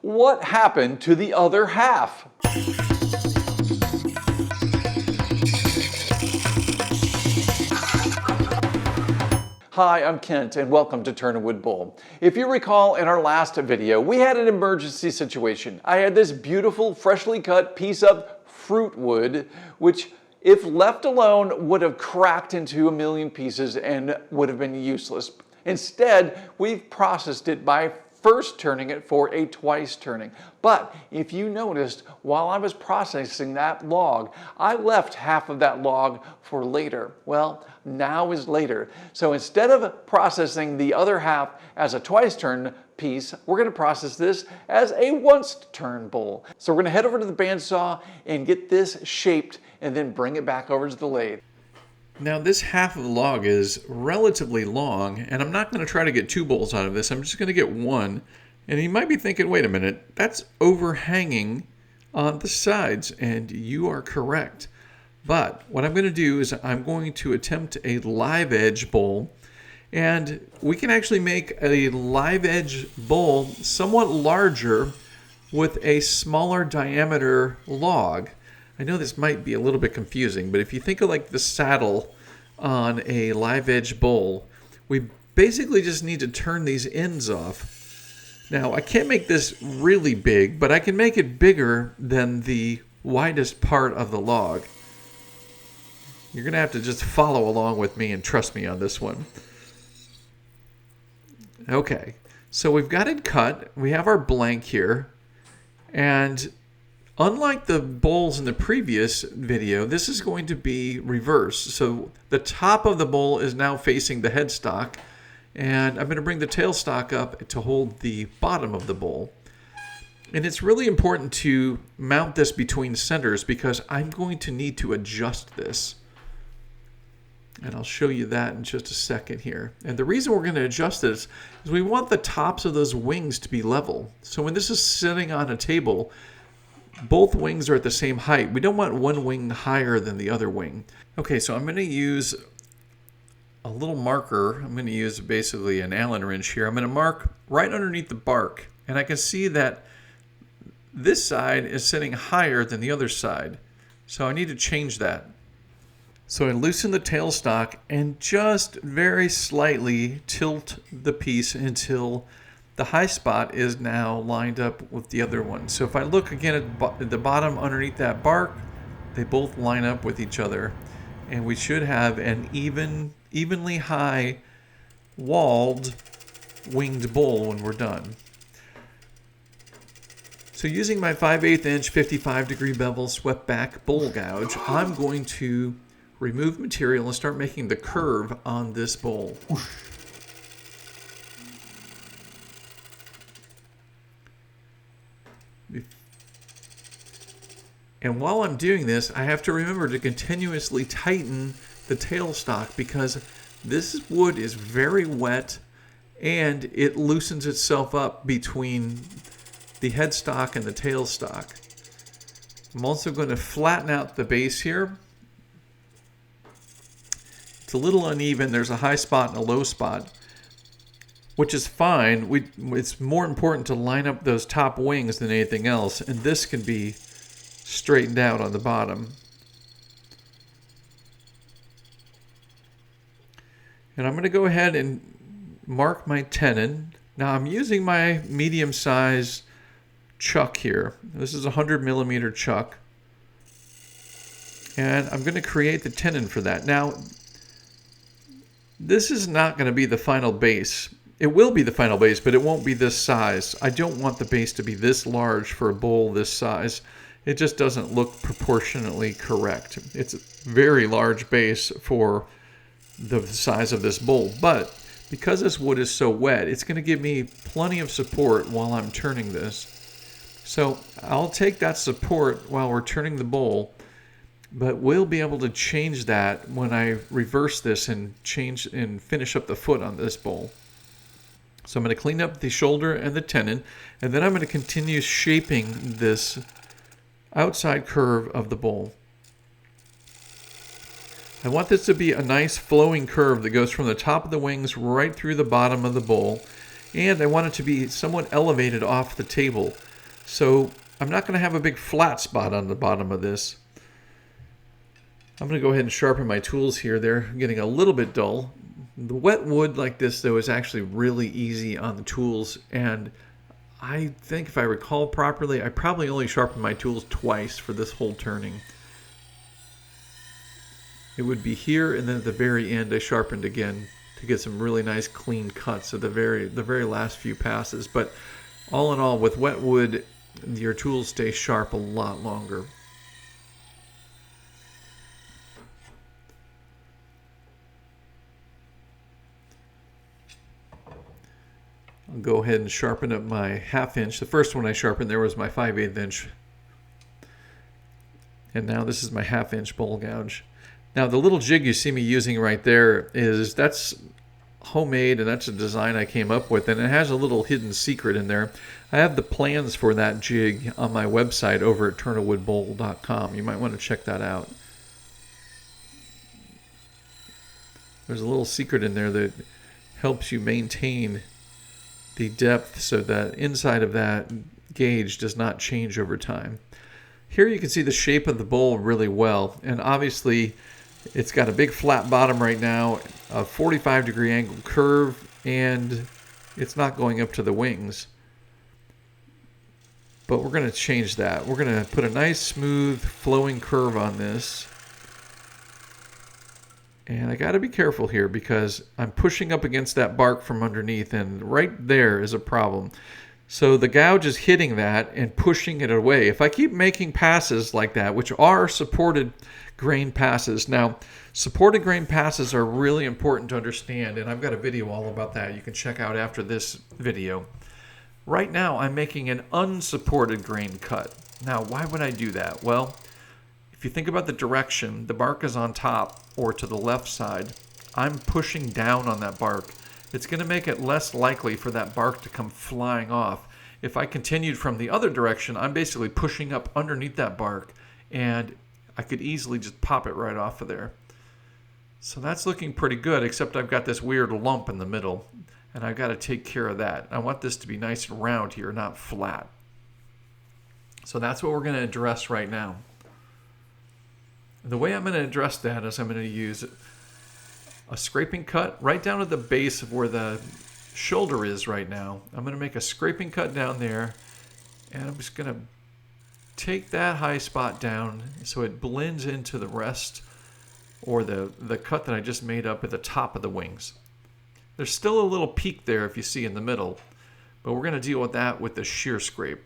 what happened to the other half? Hi, I'm Kent and welcome to Turn a Wood Bowl. If you recall in our last video, we had an emergency situation. I had this beautiful freshly cut piece of fruit wood, which if left alone would have cracked into a million pieces and would have been useless. Instead, we've processed it by first turning it for a twice turning. But if you noticed, while I was processing that log, I left half of that log for later. Well, now is later. So instead of processing the other half as a twice turn piece, we're going to process this as a once turn bowl. So we're going to head over to the bandsaw and get this shaped and then bring it back over to the lathe. Now this half of the log is relatively long, and I'm not going to try to get two bowls out of this. I'm just going to get one. And you might be thinking, wait a minute, that's overhanging on the sides, and you are correct. But what I'm going to do is I'm going to attempt a live edge bowl, and we can actually make a live edge bowl somewhat larger with a smaller diameter log. I know this might be a little bit confusing, but if you think of like the saddle on a live edge bowl, we basically just need to turn these ends off. Now, I can't make this really big, but I can make it bigger than the widest part of the log. You're going to have to just follow along with me and trust me on this one. Okay, so we've got it cut. We have our blank here, and unlike the bowls in the previous video, this is going to be reversed. So the top of the bowl is now facing the headstock, and I'm going to bring the tailstock up to hold the bottom of the bowl. And it's really important to mount this between centers because I'm going to need to adjust this. And I'll show you that in just a second here. And the reason we're going to adjust this is we want the tops of those wings to be level. So when this is sitting on a table, both wings are at the same height. We don't want one wing higher than the other wing. Okay, so I'm going to use a little marker. I'm going to use basically an Allen wrench here. I'm going to mark right underneath the bark. And I can see that this side is sitting higher than the other side. So I need to change that. So I loosen the tailstock and just very slightly tilt the piece until the high spot is now lined up with the other one. So if I look again at the bottom underneath that bark, they both line up with each other. And we should have an evenly high walled winged bowl when we're done. So using my 5/8 inch 55 degree bevel swept back bowl gouge, I'm going to remove material and start making the curve on this bowl. And while I'm doing this, I have to remember to continuously tighten the tailstock because this wood is very wet and it loosens itself up between the headstock and the tailstock. I'm also going to flatten out the base here. It's a little uneven. There's a high spot and a low spot, which is fine. It's more important to line up those top wings than anything else, and this can be straightened out on the bottom. And I'm going to go ahead and mark my tenon. Now I'm using my medium size chuck here. This is a 100 millimeter chuck. And I'm going to create the tenon for that. Now, this is not going to be the final base. It will be the final base, but it won't be this size. I don't want the base to be this large for a bowl this size. It just doesn't look proportionately correct. It's a very large base for the size of this bowl, but because this wood is so wet, it's going to give me plenty of support while I'm turning this. So I'll take that support while we're turning the bowl, but we'll be able to change that when I reverse this and change and finish up the foot on this bowl. So I'm going to clean up the shoulder and the tenon, and then I'm going to continue shaping this outside curve of the bowl. I want this to be a nice flowing curve that goes from the top of the wings right through the bottom of the bowl, and I want it to be somewhat elevated off the table. So I'm not going to have a big flat spot on the bottom of this. I'm going to go ahead and sharpen my tools here. They're getting a little bit dull. The wet wood like this, though, is actually really easy on the tools. And I think if I recall properly, I probably only sharpened my tools twice for this whole turning. It would be here, and then at the very end I sharpened again to get some really nice clean cuts at the very last few passes. But all in all, with wet wood, your tools stay sharp a lot longer. I'll go ahead and sharpen up my 1/2 inch. The first one I sharpened there was my 5/8 inch. And now this is my 1/2 inch bowl gouge. Now the little jig you see me using right there that's homemade, and that's a design I came up with, and it has a little hidden secret in there. I have the plans for that jig on my website over at turnawoodbowl.com. You might want to check that out. There's a little secret in there that helps you maintain the depth so that inside of that gauge does not change over time. Here you can see the shape of the bowl really well, and obviously it's got a big flat bottom right now, a 45-degree angle curve, and it's not going up to the wings. But we're going to change that. We're going to put a nice smooth flowing curve on this. And I got to be careful here because I'm pushing up against that bark from underneath, and right there is a problem. So the gouge is hitting that and pushing it away. If I keep making passes like that, which are supported grain passes. Now, supported grain passes are really important to understand, and I've got a video all about that you can check out after this video. Right now, I'm making an unsupported grain cut. Now, why would I do that? Well, if you think about the direction, the bark is on top or to the left side. I'm pushing down on that bark. It's going to make it less likely for that bark to come flying off. If I continued from the other direction, I'm basically pushing up underneath that bark, and I could easily just pop it right off of there. So that's looking pretty good, except I've got this weird lump in the middle, and I've got to take care of that. I want this to be nice and round here, not flat. So that's what we're going to address right now. The way I'm going to address that is I'm going to use a scraping cut right down at the base of where the shoulder is right now. I'm going to make a scraping cut down there, and I'm just going to take that high spot down so it blends into the rest, or the cut that I just made up at the top of the wings. There's still a little peak there if you see in the middle, but we're going to deal with that with the shear scrape.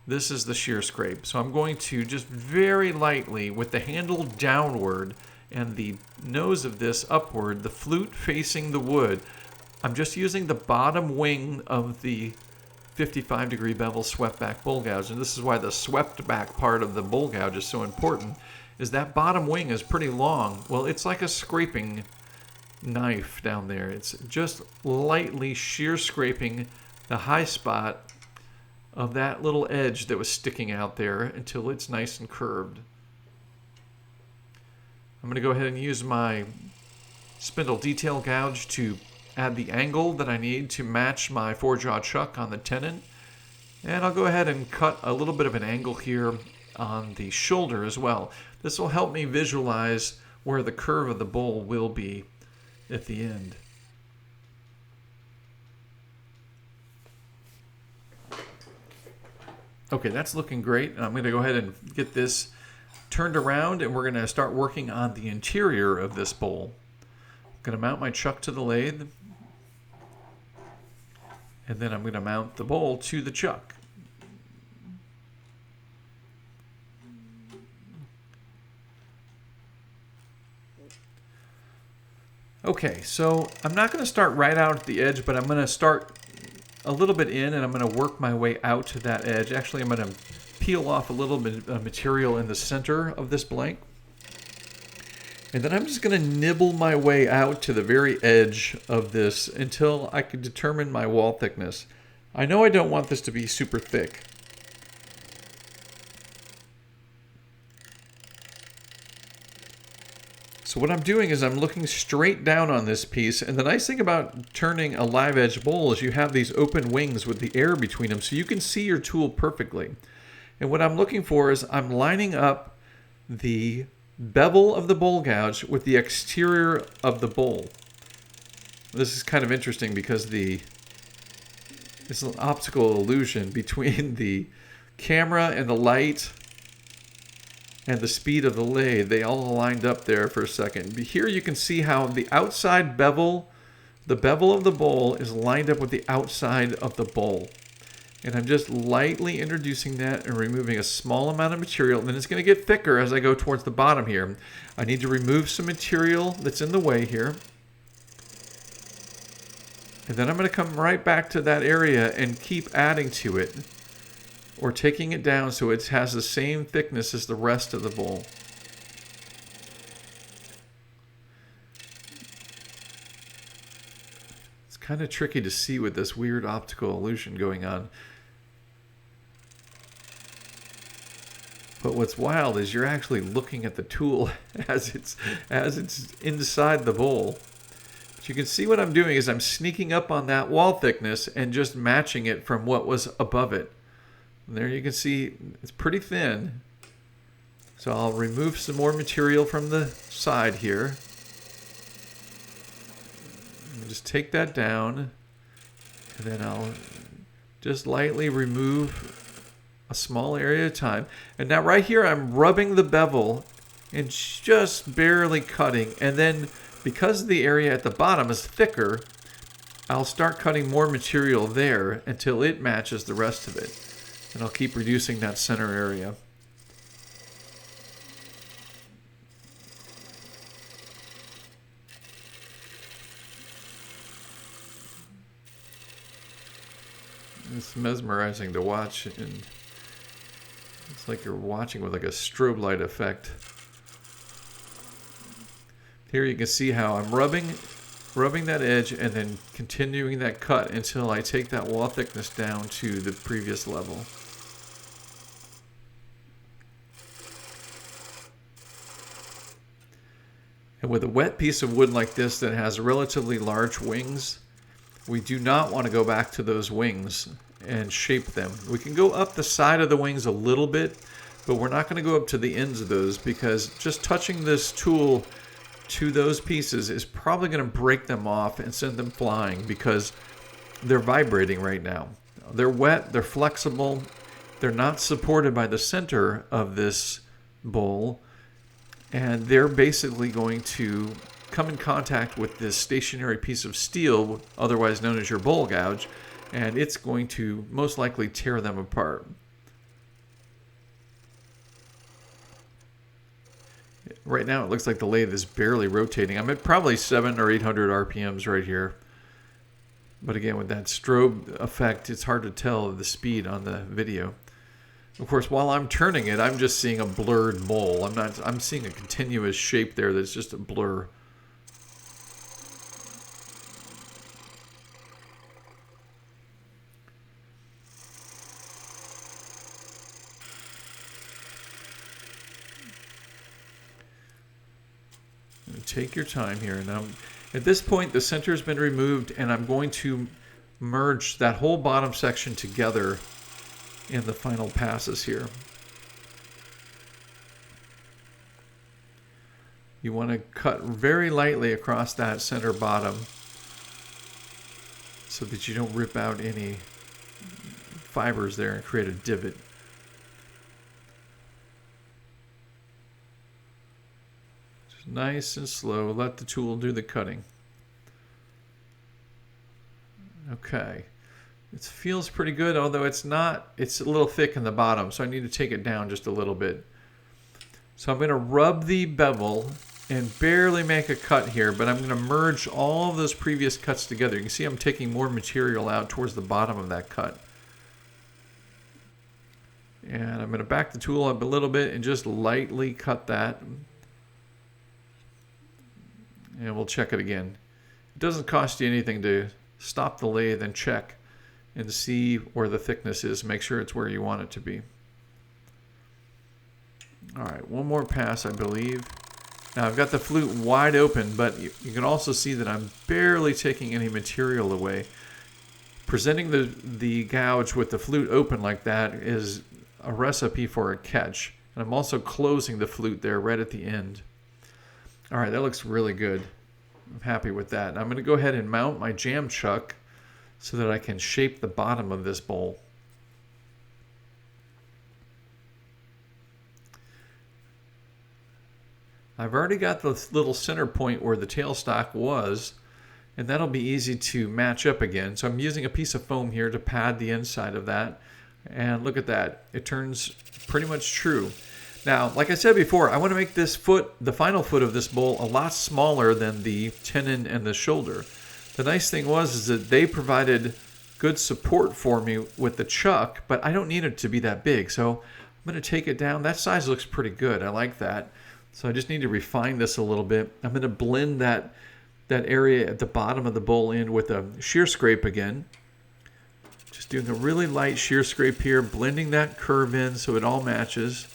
This is the shear scrape. So I'm going to just very lightly, with the handle downward and the nose of this upward, the flute facing the wood, I'm just using the bottom wing of the 55-degree bevel swept back bowl gouge. And this is why the swept back part of the bowl gouge is so important, is that bottom wing is pretty long. Well, it's like a scraping knife down there. It's just lightly shear scraping the high spot of that little edge that was sticking out there until it's nice and curved. I'm going to go ahead and use my spindle detail gouge to add the angle that I need to match my 4-jaw chuck on the tenon. And I'll go ahead and cut a little bit of an angle here on the shoulder as well. This will help me visualize where the curve of the bowl will be at the end. Okay, that's looking great. I'm going to go ahead and get this turned around, and we're going to start working on the interior of this bowl. I'm going to mount my chuck to the lathe, and then I'm going to mount the bowl to the chuck. Okay, so I'm not going to start right out at the edge, but I'm going to start a little bit in, and I'm going to work my way out to that edge. Actually, I'm going to peel off a little bit of material in the center of this blank. And then I'm just going to nibble my way out to the very edge of this until I can determine my wall thickness. I know I don't want this to be super thick. So what I'm doing is I'm looking straight down on this piece, and the nice thing about turning a live edge bowl is you have these open wings with the air between them so you can see your tool perfectly. And what I'm looking for is I'm lining up the bevel of the bowl gouge with the exterior of the bowl. This is kind of interesting because it's an optical illusion between the camera and the light and the speed of the lathe. They all lined up there for a second. But here you can see how the outside bevel, the bevel of the bowl is lined up with the outside of the bowl. And I'm just lightly introducing that and removing a small amount of material. And then it's going to get thicker as I go towards the bottom here. I need to remove some material that's in the way here. And then I'm going to come right back to that area and keep adding to it, or taking it down so it has the same thickness as the rest of the bowl. It's kind of tricky to see with this weird optical illusion going on. But what's wild is you're actually looking at the tool as it's inside the bowl. But you can see what I'm doing is I'm sneaking up on that wall thickness and just matching it from what was above it. And there you can see it's pretty thin. So I'll remove some more material from the side here. And just take that down. And then I'll just lightly remove a small area at a time. And now right here I'm rubbing the bevel and just barely cutting. And then because the area at the bottom is thicker, I'll start cutting more material there until it matches the rest of it. And I'll keep reducing that center area. It's mesmerizing to watch, and it's like you're watching with like a strobe light effect. Here you can see how I'm rubbing that edge and then continuing that cut until I take that wall thickness down to the previous level. And with a wet piece of wood like this that has relatively large wings, we do not want to go back to those wings and shape them. We can go up the side of the wings a little bit, but we're not going to go up to the ends of those because just touching this tool to those pieces is probably going to break them off and send them flying because they're vibrating right now. They're wet, they're flexible, they're not supported by the center of this bowl, and they're basically going to come in contact with this stationary piece of steel, otherwise known as your bowl gouge, and it's going to most likely tear them apart. Right now it looks like the lathe is barely rotating. I'm at probably 700 or 800 RPMs right here. But again, with that strobe effect, it's hard to tell the speed on the video. Of course, while I'm turning it, I'm just seeing a blurred bowl. I'm seeing a continuous shape there that's just a blur. Take your time here. Now, at this point, the center has been removed, and I'm going to merge that whole bottom section together in the final passes here. You want to cut very lightly across that center bottom so that you don't rip out any fibers there and create a divot. Just nice and slow. Let the tool do the cutting. Okay. It feels pretty good, although it's not, it's a little thick in the bottom, so I need to take it down just a little bit. So I'm going to rub the bevel and barely make a cut here, but I'm going to merge all of those previous cuts together. You can see I'm taking more material out towards the bottom of that cut. And I'm going to back the tool up a little bit and just lightly cut that. And we'll check it again. It doesn't cost you anything to stop the lathe and check and see where the thickness is. Make sure it's where you want it to be. All right, one more pass, I believe. Now I've got the flute wide open, but you can also see that I'm barely taking any material away. Presenting the gouge with the flute open like that is a recipe for a catch. And I'm also closing the flute there right at the end. All right, that looks really good. I'm happy with that. I'm going to go ahead and mount my jam chuck so that I can shape the bottom of this bowl. I've already got the little center point where the tailstock was, and that'll be easy to match up again. So I'm using a piece of foam here to pad the inside of that. And look at that. It turns pretty much true. Now, like I said before, I want to make this foot, the final foot of this bowl, a lot smaller than the tenon and the shoulder. The nice thing is that they provided good support for me with the chuck, but I don't need it to be that big. So I'm going to take it down. That size looks pretty good. I like that. So I just need to refine this a little bit. I'm going to blend that area at the bottom of the bowl in with a shear scrape again. Just doing a really light shear scrape here, blending that curve in so it all matches.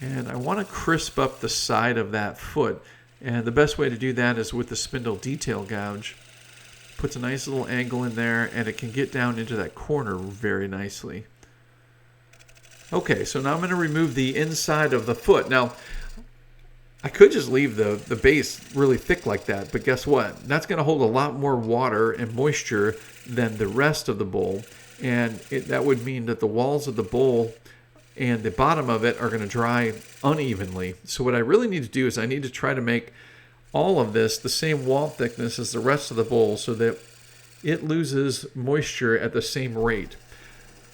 And I want to crisp up the side of that foot. And the best way to do that is with the spindle detail gouge. Puts a nice little angle in there, and it can get down into that corner very nicely. Okay, so now I'm going to remove the inside of the foot. Now, I could just leave the base really thick like that, but guess what? That's going to hold a lot more water and moisture than the rest of the bowl, and that would mean that the walls of the bowl and the bottom of it are going to dry unevenly. So what I really need to do is I need to try to make all of this the same wall thickness as the rest of the bowl so that it loses moisture at the same rate.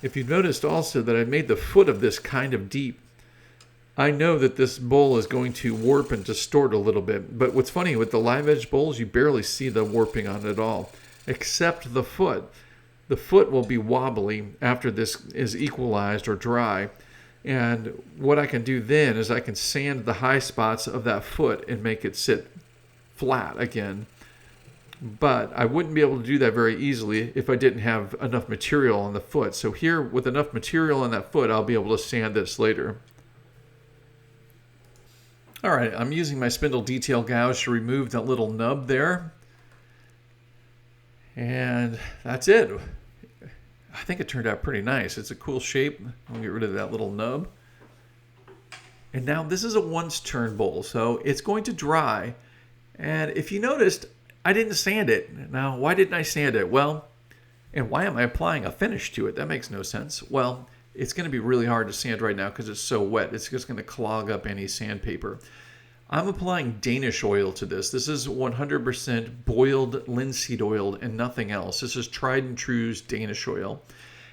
If you've noticed also that I made the foot of this kind of deep, I know that this bowl is going to warp and distort a little bit. But what's funny, with the live edge bowls, you barely see the warping on it at all, except the foot. The foot will be wobbly after this is equalized or dry. And what I can do then is I can sand the high spots of that foot and make it sit flat again. But I wouldn't be able to do that very easily if I didn't have enough material on the foot. So here, with enough material on that foot, I'll be able to sand this later. All right, I'm using my spindle detail gouge to remove that little nub there. And that's it. I think it turned out pretty nice. It's a cool shape. I'll get rid of that little nub. And now this is a once turn bowl, so it's going to dry. And if you noticed, I didn't sand it. Now, why didn't I sand it? Well, and why am I applying a finish to it? That makes no sense. Well, it's going to be really hard to sand right now because it's so wet. It's just going to clog up any sandpaper. I'm applying Danish oil to this. This is 100% boiled linseed oil and nothing else. This is tried and true's Danish oil.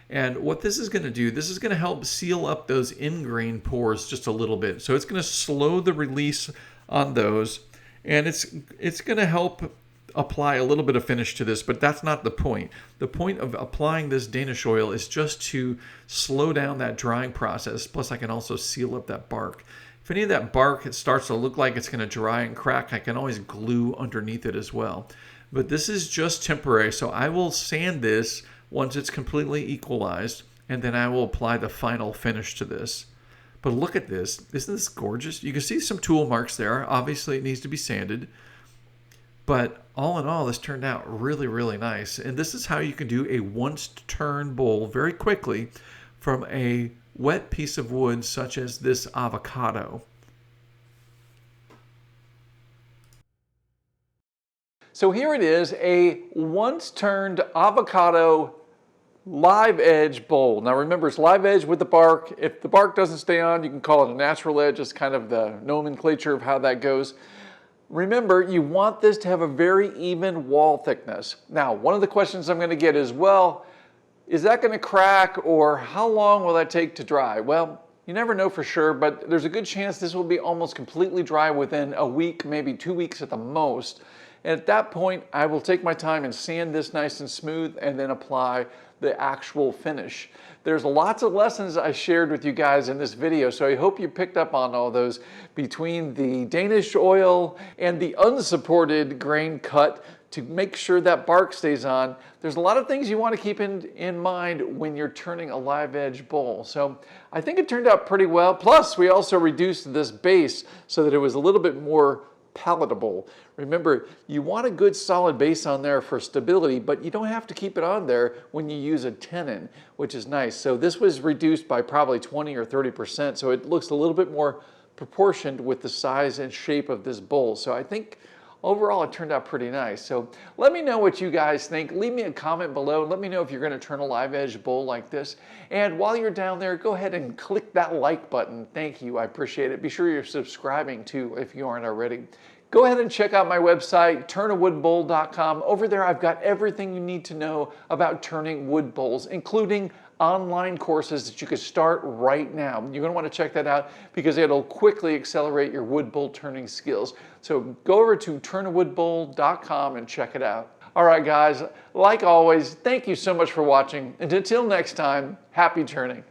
And what this is going to do, this is going to help seal up those in-grain pores just a little bit. So it's going to slow the release on those, and it's going to help apply a little bit of finish to this, but that's not the point. The point of applying this Danish oil is just to slow down that drying process. Plus, I can also seal up that bark. If any of that bark starts to look like it's going to dry and crack, I can always glue underneath it as well. But this is just temporary, so I will sand this once it's completely equalized, and then I will apply the final finish to this. But look at this. Isn't this gorgeous? You can see some tool marks there. Obviously, it needs to be sanded. But all in all, this turned out really, really nice. And this is how you can do a once-turn bowl very quickly from a wet piece of wood such as this avocado. So here it is, a once-turned avocado live edge bowl. Now remember, it's live edge with the bark. If the bark doesn't stay on, you can call it a natural edge. It's kind of the nomenclature of how that goes. Remember, you want this to have a very even wall thickness. Now, one of the questions I'm going to get is, well, is that going to crack, or how long will that take to dry? Well, you never know for sure, but there's a good chance this will be almost completely dry within a week, maybe 2 weeks at the most. And at that point, I will take my time and sand this nice and smooth and then apply the actual finish. There's lots of lessons I shared with you guys in this video, so I hope you picked up on all those between the Danish oil and the unsupported grain cut to make sure that bark stays on. There's a lot of things you want to keep in mind when you're turning a live edge bowl. So I think it turned out pretty well. Plus, we also reduced this base so that it was a little bit more palatable. Remember, you want a good solid base on there for stability, but you don't have to keep it on there when you use a tenon, which is nice. So this was reduced by probably 20 or 30%, so it looks a little bit more proportioned with the size and shape of this bowl. So I think overall it turned out pretty nice. So let me know what you guys think. Leave me a comment below. Let me know if you're going to turn a live edge bowl like this. And while you're down there, go ahead and click that like button. Thank you. I appreciate it. Be sure you're subscribing too if you aren't already. Go ahead and check out my website, turnawoodbowl.com. Over there, I've got everything you need to know about turning wood bowls, including online courses that you can start right now. You're going to want to check that out because it'll quickly accelerate your wood bowl turning skills. So go over to turnawoodbowl.com and check it out. All right, guys, like always, thank you so much for watching. And until next time, happy turning.